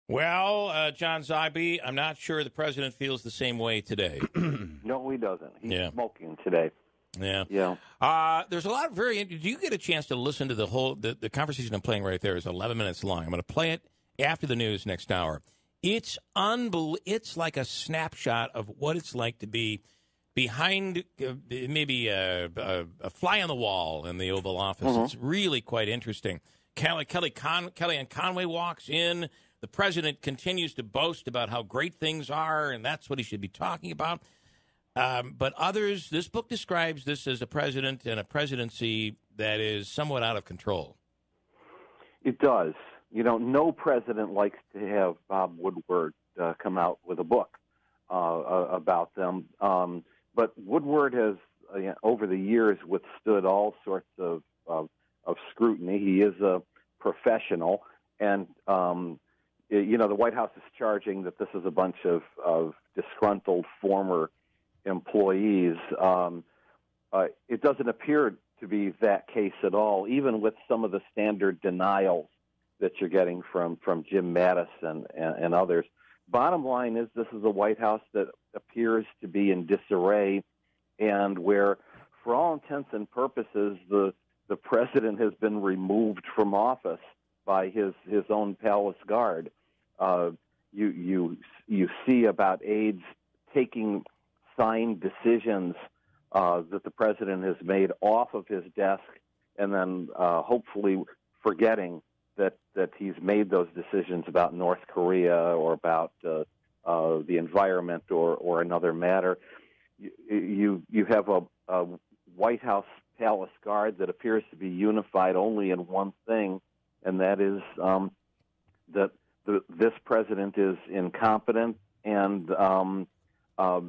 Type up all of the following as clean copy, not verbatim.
Well, John Zogby, I'm not sure the president feels the same way today. No, he doesn't. He's smoking today. Yeah. There's a lot of do you get a chance to listen to the conversation I'm playing right there is 11 minutes long. I'm going to play it after the news next hour. It's It's like a snapshot of what it's like to be behind maybe a fly on the wall in the Oval Office. Mm-hmm. It's really quite interesting. Kellyanne Conway walks in. The president continues to boast about how great things are, and that's what he should be talking about. But others, this book describes this as a president and a presidency that is somewhat out of control. It does. No president likes to have Bob Woodward come out with a book about them. But Woodward has, over the years, withstood all sorts of scrutiny. He is a professional, and the White House is charging that this is a bunch of disgruntled former employees. It doesn't appear to be that case at all, even with some of the standard denials that you're getting from Jim Mattis and others. Bottom line is this is a White House that appears to be in disarray, and where, for all intents and purposes, the president has been removed from office by his own palace guard. You see about aides taking signed decisions that the president has made off of his desk, and then hopefully forgetting that he's made those decisions about North Korea or about the environment or another matter. You have a White House palace guard that appears to be unified only in one thing, and that is that this president is incompetent, and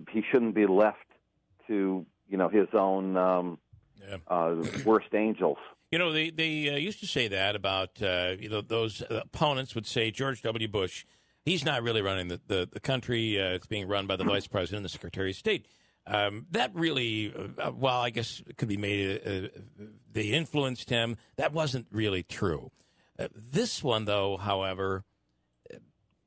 he shouldn't be left to his own worst angels. They used to say that about those opponents would say George W. Bush, he's not really running the country. It's being run by the vice president and the secretary of state. That really, I guess it could be made. They influenced him. That wasn't really true. This one, though, however,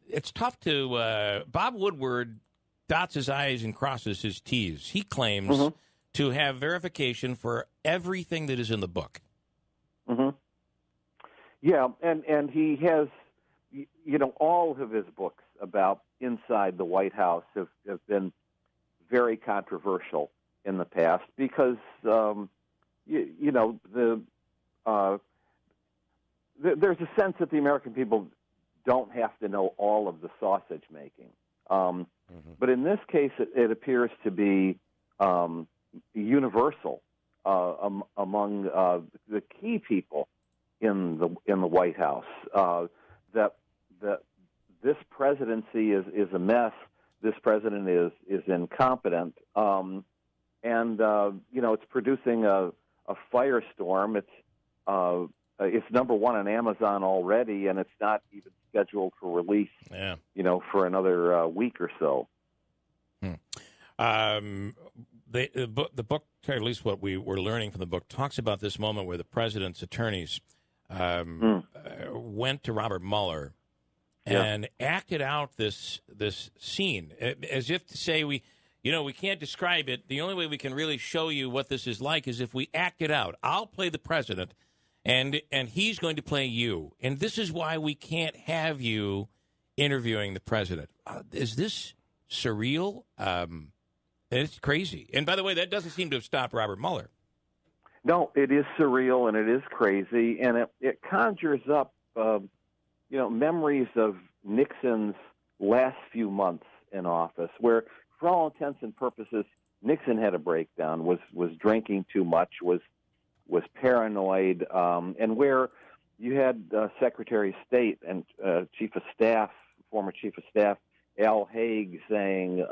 it's tough to. Bob Woodward dots his I's and crosses his T's. He claims to have verification for everything that is in the book. Mm-hmm. Yeah, and he has, all of his books about inside the White House have been very controversial in the past because, there's a sense that the American people don't have to know all of the sausage making. But in this case, it appears to be universal among the key people in the White House that this presidency is a mess. This president is incompetent, and it's producing a firestorm. It's number one on Amazon already, and it's not even scheduled for release. Yeah. For another week or so. The book, or at least what we were learning from the book, talks about this moment where the president's attorneys went to Robert Mueller and acted out this scene as if to say we can't describe it. The only way we can really show you what this is like is if we act it out. I'll play the president, and he's going to play you, and this is why we can't have you interviewing the president. Is this surreal? It's crazy. And by the way, that doesn't seem to have stopped Robert Mueller. No, it is surreal and it is crazy, and it conjures up, memories of Nixon's last few months in office, where, for all intents and purposes, Nixon had a breakdown, was drinking too much, was paranoid, and where you had Secretary of State and former Chief of Staff, Al Haig, saying,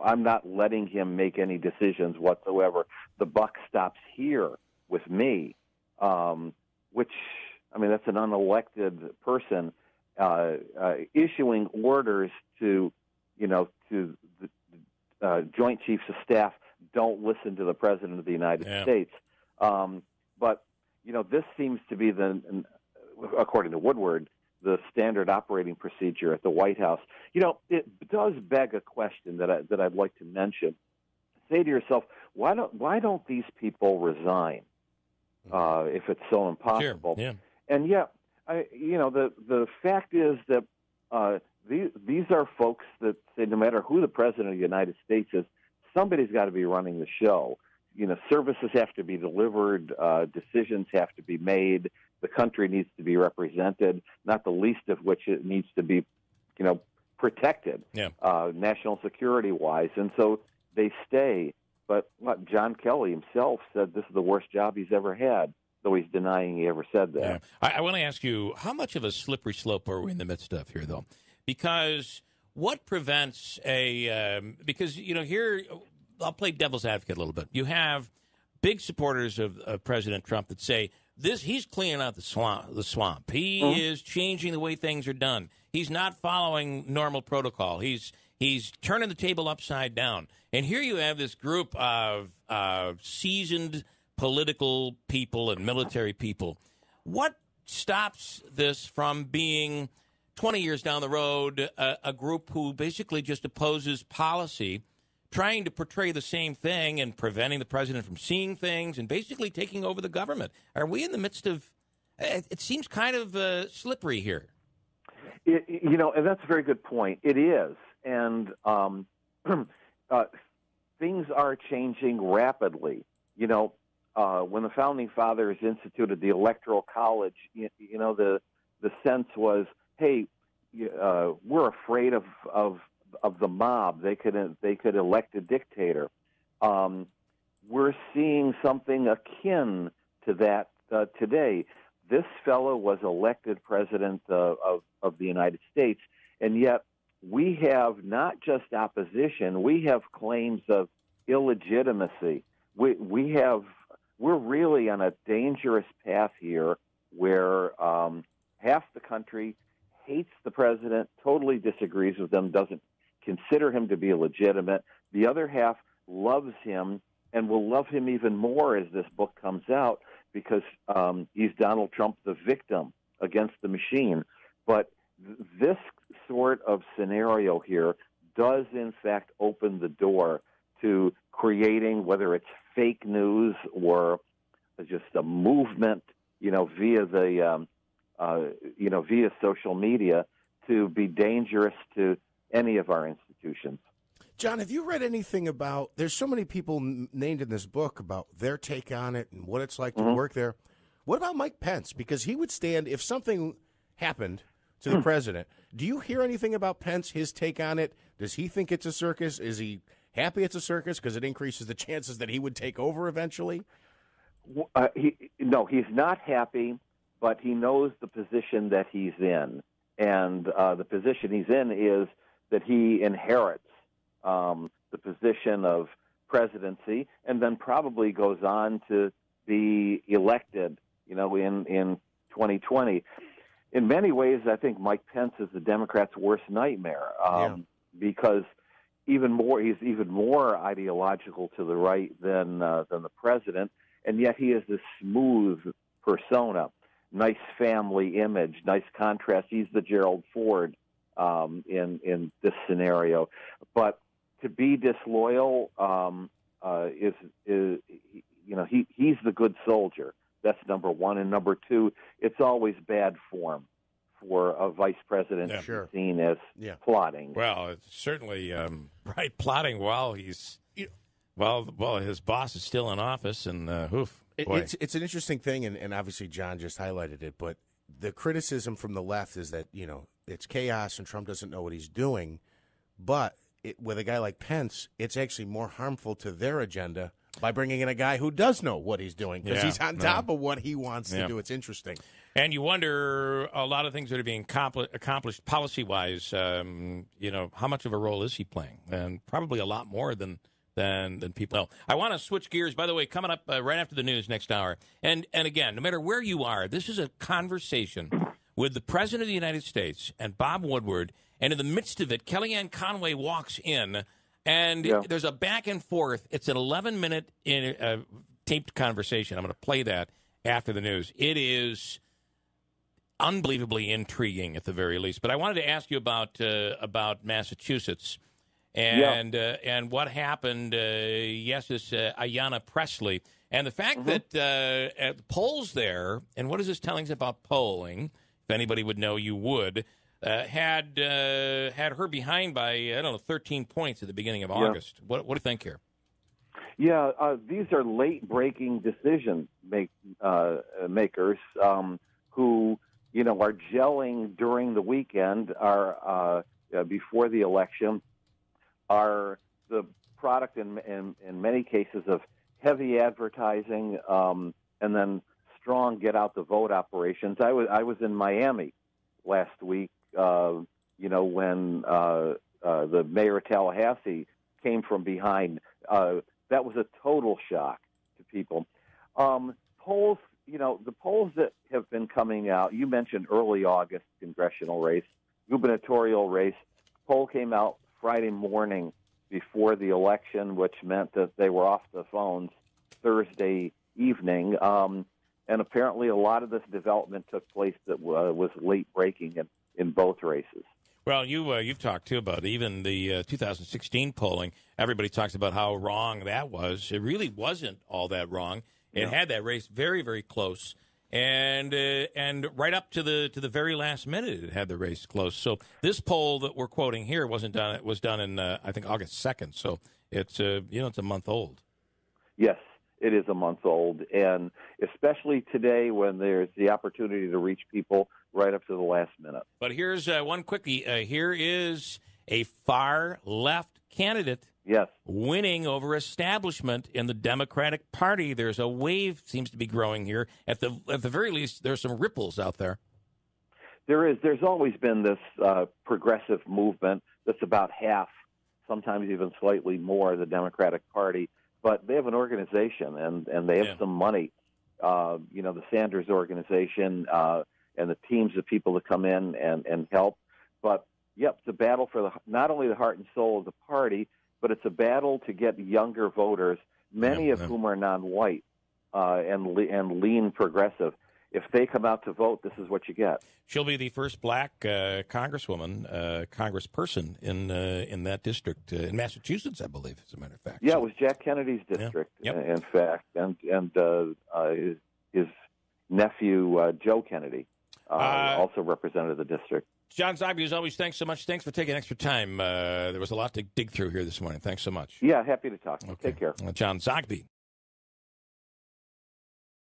I'm not letting him make any decisions whatsoever. The buck stops here with me, which, that's an unelected person issuing orders to the Joint Chiefs of Staff, don't listen to the President of the United States. But, this seems to be according to Woodward, the standard operating procedure at the White House. It does beg a question that I'd like to mention. Say to yourself, why don't these people resign if it's so impossible? Sure. Yeah. And the fact is that these are folks that say no matter who the president of the United States is, somebody's got to be running the show. Services have to be delivered, decisions have to be made, the country needs to be represented, not the least of which it needs to be, protected, national security-wise. And so they stay. But John Kelly himself said this is the worst job he's ever had, though he's denying he ever said that. Yeah. I want to ask you, how much of a slippery slope are we in the midst of here, though? Because what prevents because, here, I'll play devil's advocate a little bit. You have big supporters of President Trump that say, he's cleaning out the swamp. He is changing the way things are done. He's not following normal protocol. He's turning the table upside down. And here you have this group of seasoned political people and military people. What stops this from being 20 years down the road a group who basically just opposes policy, trying to portray the same thing and preventing the president from seeing things and basically taking over the government? Are we in the midst of it seems kind of slippery here. And that's a very good point. It is. And things are changing rapidly. When the Founding Fathers instituted the Electoral College, the sense was, hey, we're afraid of the mob. They could elect a dictator. We're seeing something akin to that today. This fellow was elected president of the United States, and yet we have not just opposition, we have claims of illegitimacy. We're really on a dangerous path here where half the country hates the president, totally disagrees with him, doesn't consider him to be legitimate. The other half loves him and will love him even more as this book comes out because he's Donald Trump, the victim against the machine. But this sort of scenario here does, in fact, open the door to creating, whether it's fake news or just a movement, via the, via social media, to be dangerous to any of our institutions. John, have you read anything about, there's so many people named in this book about their take on it and what it's like to work there. What about Mike Pence? Because he would stand, if something happened to the president, do you hear anything about Pence, his take on it? Does he think it's a circus? Is he happy it's a circus because it increases the chances that he would take over eventually? No, he's not happy, but he knows the position that he's in. And the position he's in is that he inherits the position of presidency and then probably goes on to be elected, in 2020. In many ways, I think Mike Pence is the Democrats' worst nightmare because he's even more ideological to the right than the president, and yet he is this smooth persona, nice family image, nice contrast. He's the Gerald Ford in this scenario, but to be disloyal is he's the good soldier. That's number one. And number two, it's always bad form for a vice president to be seen as plotting. Well, it's certainly plotting while while his boss is still in office. And it's an interesting thing, and obviously John just highlighted it. But the criticism from the left is that it's chaos and Trump doesn't know what he's doing. But with a guy like Pence, it's actually more harmful to their agenda by bringing in a guy who does know what he's doing because he's on top of what he wants to do. It's interesting. And you wonder a lot of things that are being accomplished policy-wise, how much of a role is he playing? And probably a lot more than people know. I want to switch gears. By the way, coming up right after the news next hour. And again, no matter where you are, this is a conversation with the President of the United States and Bob Woodward. And in the midst of it, Kellyanne Conway walks in. And there's a back and forth. It's an 11-minute taped conversation. I'm going to play that after the news. It is unbelievably intriguing at the very least. But I wanted to ask you about Massachusetts and what happened. Yes, this Ayanna Pressley, and the fact that at the polls there, and what is this telling us about polling? If anybody would know, you would. Had her behind by, 13 points at the beginning of August. What do you think here? Yeah, these are late-breaking decision makers who, are gelling during the weekend, are before the election, are the product in many cases of heavy advertising and then strong get-out-the-vote operations. I was in Miami last week, when the mayor of Tallahassee came from behind. That was a total shock to people. Polls, the polls that have been coming out, you mentioned early August congressional race, gubernatorial race. Poll came out Friday morning before the election, which meant that they were off the phones Thursday evening. And apparently a lot of this development took place that was late-breaking in both races. Well, you've talked, too, about even the 2016 polling. Everybody talks about how wrong that was. It really wasn't all that wrong. It had that race very, very close. And right up to the very last minute, it had the race close. So this poll that we're quoting here wasn't done. It was done in, I think, August 2nd. So it's, it's a month old. Yes. It is a month old, and especially today when there's the opportunity to reach people right up to the last minute. But here's one quickie. Here is a far-left candidate winning over establishment in the Democratic Party. There's a wave seems to be growing here. At the very least, there's some ripples out there. There is. There's always been this progressive movement that's about half, sometimes even slightly more, the Democratic Party. But they have an organization, and they have some money. The Sanders organization and the teams of people that come in and help. But, it's a battle for not only the heart and soul of the party, but it's a battle to get younger voters, many of whom are non-white and lean progressive. If they come out to vote, this is what you get. She'll be the first black congresswoman, congressperson in that district in Massachusetts, I believe, as a matter of fact. Yeah, it was Jack Kennedy's district, in fact, and his nephew Joe Kennedy also represented the district. John Zogby, as always, thanks so much. Thanks for taking extra time. There was a lot to dig through here this morning. Thanks so much. Yeah, happy to talk. Okay. Take care. John Zogby.